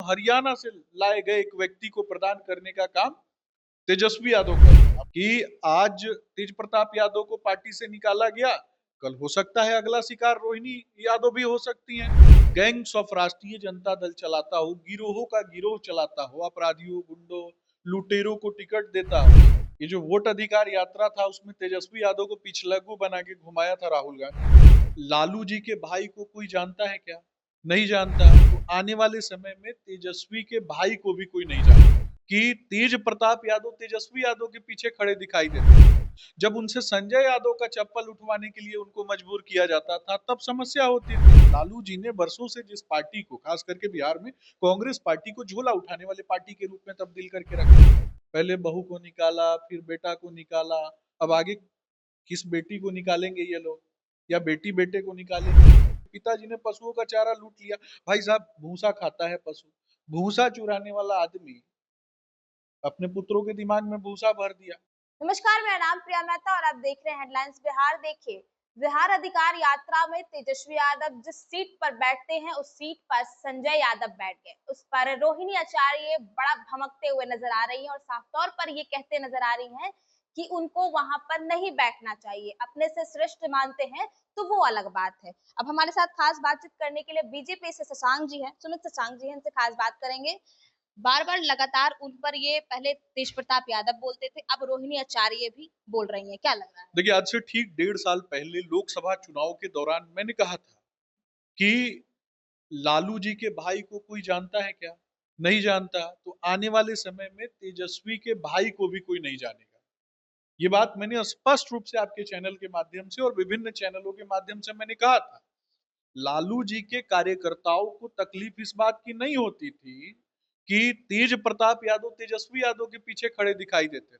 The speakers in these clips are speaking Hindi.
हरियाणा से लाए गए एक व्यक्ति को प्रदान करने का काम तेजस्वी यादव कर रहे हैं कि आज तेज प्रताप यादव को पार्टी से निकाला गया, कल हो सकता है अगला शिकार रोहिणी यादव भी हो सकती हैं। गैंग्स ऑफ राष्ट्रीय जनता दल चलाता हो, गिरोहों का गिरोह चलाता हो, अपराधियों, गुंडों, लुटेरों को टिकट देता हो। ये जो वोट अधिकार यात्रा था उसमें तेजस्वी यादव को पिछलग्गू बना के घुमाया था राहुल गांधी। लालू जी के भाई को कोई जानता है क्या? नहीं जानता। तो आने वाले समय में तेजस्वी के भाई को भी कोई नहीं जानता कि तेज प्रताप यादव तेजस्वी यादव के पीछे खड़े दिखाई देते हैं। जब उनसे संजय यादव का चप्पल उठवाने के लिए उनको मजबूर किया जाता था तब समस्या होती थी। लालू जी ने वर्षों से जिस पार्टी को, खास करके बिहार में कांग्रेस पार्टी को झोला उठाने वाले पार्टी के रूप में तब्दील करके रखा। पहले बहू को निकाला, फिर बेटा को निकाला, अब आगे किस बेटी को निकालेंगे ये लोग, या बेटी बेटे को निकालेंगे। पिताजी ने पशुओं का चारा लूट लिया। भाई साहब, भूसा खाता है पशु, भूसा चुराने वाला आदमी अपने पुत्रों के दिमाग में भूसा भर दिया। नमस्कार, मेरा नाम प्रिया मेहता और आप देख रहे हैं हेडलाइंस बिहार। देखिए, बिहार अधिकार यात्रा में तेजस्वी यादव जिस सीट पर बैठते हैं उस सीट पर संजय यादव बैठ गए। उस पर रोहिणी आचार्य बड़ा भमकते हुए नजर आ रही हैं और साफ तौर पर ये कहते नजर आ रही हैं कि उनको वहां पर नहीं बैठना चाहिए। अपने से श्रेष्ठ मानते हैं तो वो अलग बात है। अब हमारे साथ खास बातचीत करने के लिए बीजेपी से शशांक जी हैं, सुमित शशांक जी हैं, इनसे खास बात करेंगे। बार बार लगातार उन पर ये पहले तेज प्रताप यादव बोलते थे, अब रोहिणी आचार्य भी बोल रही हैं, क्या लग रहा है? देखिए, आज से ठीक 1.5 साल पहले लोकसभा चुनाव के दौरान मैंने कहा था कि लालू जी के भाई को कोई जानता है क्या? नहीं जानता। तो आने वाले समय में तेजस्वी के भाई को भी कोई नहीं जानेगा। ये बात मैंने स्पष्ट रूप से आपके चैनल के माध्यम से और विभिन्न चैनलों के माध्यम से मैंने कहा था। लालू जी के कार्यकर्ताओं को तकलीफ इस बात की नहीं होती थी कि तेज प्रताप यादव तेजस्वी यादव के पीछे खड़े दिखाई देते थे।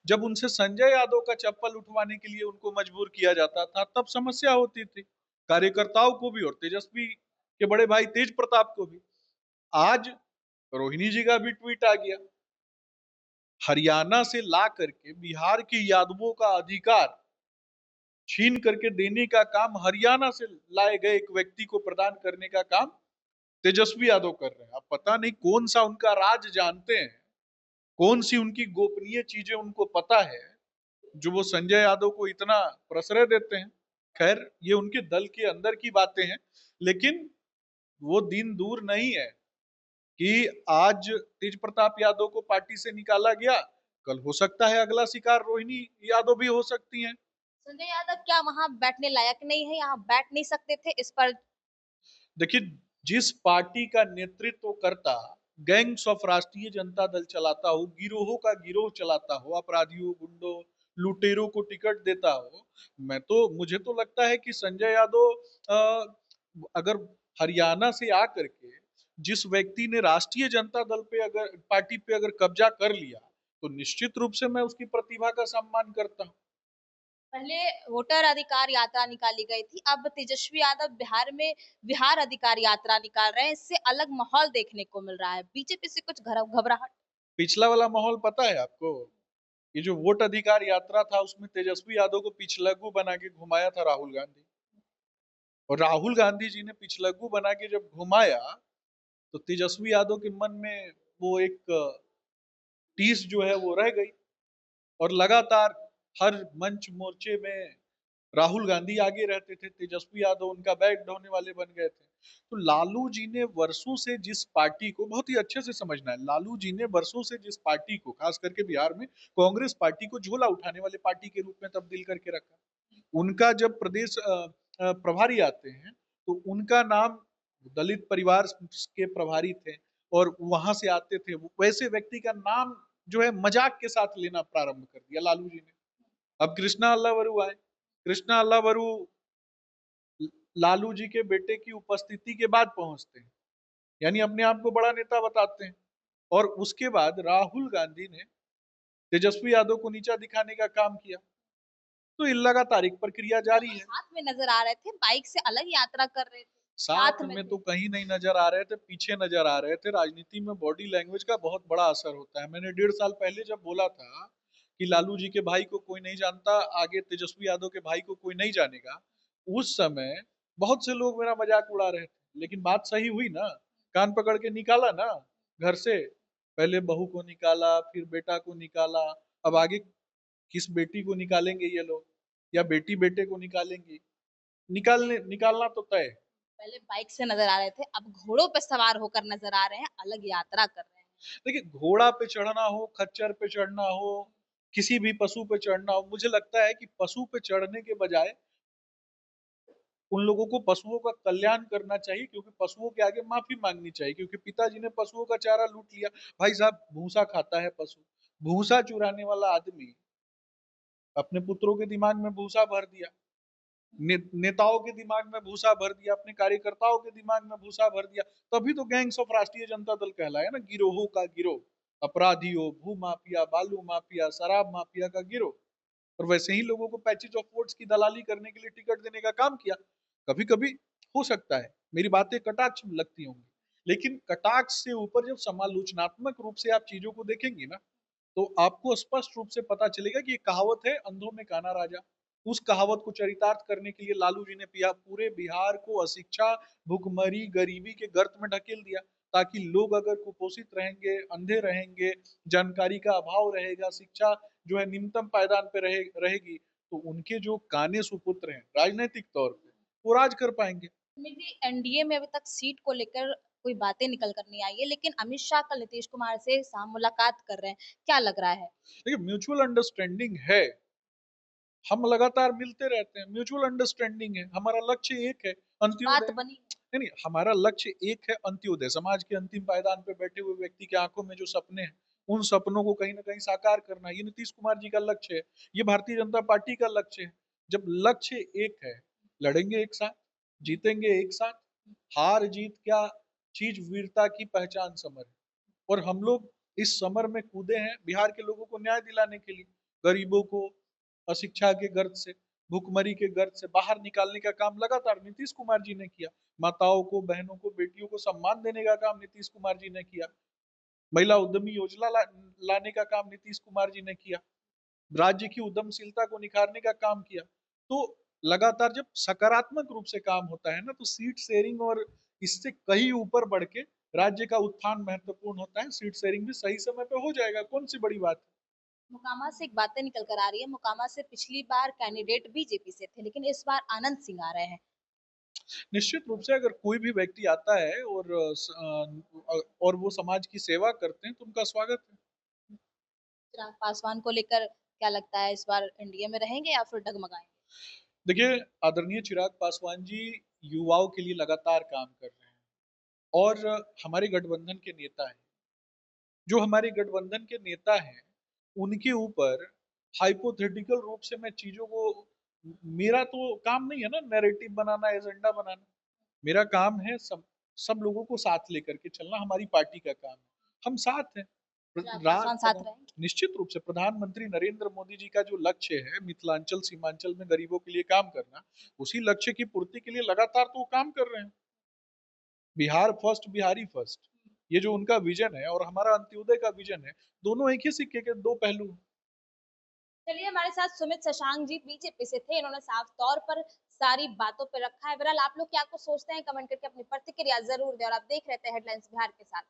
जब उनसे संजय यादव का चप्पल उठवाने के लिए उनको मजबूर किया जाता था तब समस्या होती थी, कार्यकर्ताओं को भी और तेजस्वी के बड़े भाई तेज प्रताप को भी। आज रोहिणी जी का भी ट्वीट आ गया, हरियाणा से ला करके बिहार के यादवों का अधिकार छीन करके देने का काम हरियाणा से लाए गए एक व्यक्ति को प्रदान करने का काम तेजस्वी यादव कर रहे हैं। अब पता नहीं कौन सा उनका राज जानते हैं, कौन सी उनकी गोपनीय चीजें उनको पता है जो वो संजय यादव को इतना प्रश्रय देते हैं। खैर, ये उनके दल के अंदर की बातें हैं, लेकिन वो दिन दूर नहीं है कि आज तेज प्रताप यादव को पार्टी से निकाला गया, कल हो सकता है अगला शिकार रोहिणी यादव भी हो सकती हैं। संजय यादव क्या वहां बैठने लायक नहीं है, यहाँ बैठ नहीं सकते थे? इस पर देखिए, जिस पार्टी का नेतृत्व करता गैंग्स ऑफ राष्ट्रीय जनता दल चलाता हो, गिरोहों का गिरोह चलाता हो, अपराधियों, गुंडों, लुटेरों को टिकट देता हो, मुझे तो लगता है कि संजय यादव अगर हरियाणा से आकर के जिस व्यक्ति ने राष्ट्रीय जनता दल पे अगर पार्टी पे अगर कब्जा कर लिया तो निश्चित रूप से मैं उसकी प्रतिभा का सम्मान करता हूँ। पहले वोटर अधिकार यात्रा निकाली गई थी, अब तेजस्वी यादव बिहार में बिहार अधिकार यात्रा निकाल रहे हैं। इससे अलग माहौल देखने को मिल रहा है, बीजेपी से कुछ घबराहट? पिछला वाला माहौल पता है आपको? ये जो वोट अधिकार यात्रा था उसमें तेजस्वी यादव को पिछलग्गू बना के घुमाया था राहुल गांधी, और राहुल गांधी जी ने पिछलग्गू बना के जब घुमाया तो तेजस्वी यादव के मन में वो एक टीस जो है वो रह गई, और लगातार हर मंच मोर्चे में राहुल गांधी आगे रहते थे, तेजस्वी यादव उनका बैग ढोने वाले बन गए थे। तो लालू जी ने वर्षों से जिस पार्टी को, बहुत ही अच्छे से समझना है, लालू जी ने वर्षों से जिस पार्टी को, खास करके बिहार में कांग्रेस पार्टी को झोला उठाने वाले पार्टी के रूप में तब्दील करके रखा। उनका जब प्रदेश प्रभारी आते हैं तो उनका नाम, दलित परिवार के प्रभारी थे और वहां से आते थे, वैसे व्यक्ति का नाम जो है मजाक के साथ लेना प्रारंभ कर दिया लालू जी ने। अब कृष्णा अल्लावरू आए, कृष्णा अल्लावरू लालू जी के बेटे की उपस्थिति के बाद पहुंचते हैं, यानी अपने आप को बड़ा नेता बताते हैं, और उसके बाद राहुल गांधी ने तेजस्वी यादव को नीचा दिखाने का काम किया। तो ये लगातार एक प्रक्रिया जारी है। साथ में नजर आ रहे थे, बाइक से अलग यात्रा कर रहे थे, साथ में तो कहीं नहीं नजर आ रहे थे, पीछे नजर आ रहे थे। राजनीति में बॉडी लैंग्वेज का बहुत बड़ा असर होता है। मैंने 1.5 साल पहले जब बोला था कि लालू जी के भाई को कोई नहीं जानता, आगे तेजस्वी यादव के भाई को कोई नहीं जानेगा, उस समय बहुत से लोग मेरा मजाक उड़ा रहे थे, लेकिन बात सही हुई ना। कान पकड़ के निकाला ना घर से, पहले बहू को निकाला, फिर बेटा को निकाला, अब आगे किस बेटी को निकालेंगे ये लोग, या बेटी बेटे को निकालेंगी, निकालना तो तय है। पहले बाइक से नजर आ रहे थे, अब घोड़ों पे सवार होकर नजर आ रहे हैं, अलग यात्रा कर रहे हैं। देखिए, घोड़ा पे चढ़ना हो, खच्चर पे चढ़ना हो, किसी भी पशु पे चढ़ना हो, मुझे लगता है कि पशु पे चढ़ने के बजाय उन लोगों को पशुओं का कल्याण करना चाहिए, क्योंकि पशुओं के आगे माफी मांगनी चाहिए, क्योंकि पिताजी ने पशुओं का चारा लूट लिया। भाई साहब, भूसा खाता है पशु, भूसा चुराने वाला आदमी अपने पुत्रों के दिमाग में भूसा भर दिया, नेताओं के दिमाग में भूसा भर दिया, अपने कार्यकर्ताओं के दिमाग में भूसा भर दिया। तभी तो गैंग्स ऑफ राष्ट्रीय जनता दल कहलाया ना, गिरोहों का गिरोह, अपराधियों, भू माफिया, बालू माफिया, शराब माफिया का गिरोह। और वैसे ही लोगों को पैचेज ऑफ वोट्स की दलाली करने के लिए टिकट देने का काम किया। कभी कभी हो सकता है मेरी बातें कटाक्ष लगती होंगी, लेकिन कटाक्ष से ऊपर जब समालोचनात्मक रूप से आप चीजों को देखेंगे ना, तो आपको स्पष्ट रूप से पता चलेगा कि ये कहावत है, अंधों में काना राजा। उस कहावत को चरितार्थ करने के लिए लालू जी ने पिया पूरे बिहार को अशिक्षा, भुखमरी, गरीबी के गर्त में ढकेल दिया, ताकि लोग अगर कुपोषित रहेंगे, अंधे रहेंगे, जानकारी का अभाव रहेगा, शिक्षा जो है निम्नतम पायदान पे रहेगी, तो उनके जो काने सुपुत्र हैं राजनीतिक तौर पे, वो राज कर पाएंगे। एनडीए में अभी तक सीट को लेकर कोई बातें निकल कर नहीं आई है, लेकिन अमित शाह कल नीतीश कुमार से शाम मुलाकात कर रहे हैं, क्या लग रहा है? देखिए, म्यूचुअल अंडरस्टैंडिंग है, हम लगातार मिलते रहते हैं, म्यूचुअल अंडरस्टैंडिंग है, हमारा लक्ष्य एक है, बात अंत्योदय। बनी है। नहीं नहीं, हमारा लक्ष्य एक है, अंत्योदय। समाज के अंतिम पायदान पे बैठे हुए व्यक्ति के आंखों में जो सपने हैं, उन सपनों को कहीं ना कहीं साकार करना, ये नीतीश कुमार जी का लक्ष्य है, ये भारतीय जनता पार्टी का लक्ष्य है। जब लक्ष्य एक है, लड़ेंगे एक साथ, जीतेंगे एक साथ। हार जीत क्या चीज, वीरता की पहचान समर है। और हम लोग इस समर में कूदे हैं बिहार के लोगों को न्याय दिलाने के लिए, गरीबों को अशिक्षा के गर्त से, भुखमरी के गर्त से बाहर निकालने का काम लगातार नीतीश कुमार जी ने किया। माताओं को, बहनों को, बेटियों को सम्मान देने का काम नीतीश कुमार जी ने किया। महिला उद्यमी योजना लाने का काम नीतीश कुमार जी ने किया। राज्य की उद्यमशीलता को निखारने का काम किया। तो लगातार जब सकारात्मक रूप से काम होता है ना, तो सीट शेयरिंग और इससे कहीं ऊपर बढ़ के राज्य का उत्थान महत्वपूर्ण होता है। सीट शेयरिंग भी सही समय पे हो जाएगा, कौन सी बड़ी बात है। मोकामा से एक बातें निकल कर आ रही है, मोकामा से पिछली बार कैंडिडेट बीजेपी से थे, लेकिन इस बार आनंद सिंह आ रहे हैं। निश्चित रूप से अगर कोई भी व्यक्ति आता है और वो समाज की सेवा करते हैं, तो उनका स्वागत है। चिराग पासवान को लेकर क्या लगता है, इस बार एनडीए में रहेंगे या फिर डगमगाएंगे? देखिए, आदरणीय चिराग पासवान जी युवाओं के लिए लगातार काम कर रहे हैं, और हमारे गठबंधन के नेता हैं। जो हमारे गठबंधन के नेता हैं, उनके ऊपर हाइपोथेटिकल रूप से मैं चीजों को, मेरा तो काम नहीं है ना नैरेटिव बनाना, एजेंडा बनाना। मेरा काम है सब लोगों को साथ लेकर के चलना, हमारी पार्टी का काम है, हम साथ हैं। चिराग पासवान साथ रहेंगे? निश्चित रूप से प्रधानमंत्री नरेंद्र मोदी जी का जो लक्ष्य है, मिथिलांचल सीमांचल में गरीबों के लिए काम करना, उसी लक्ष्य की पूर्ति के लिए लगातार तो वो काम कर रहे हैं। बिहार फर्स्ट, बिहारी फर्स्ट, ये जो उनका विजन है और हमारा अंत्योदय का विजन है, दोनों एक ही सिक्के के दो पहलू हैं। चलिए, हमारे साथ सुमित शशांक जी बीजेपी से थे, इन्होंने साफ तौर पर सारी बातों पे रखा है। बहरहाल आप लोग क्या कुछ सोचते हैं, कमेंट करके अपनी प्रतिक्रिया जरूर दें, और आप देख रहे थे हेडलाइंस बिहार के साथ।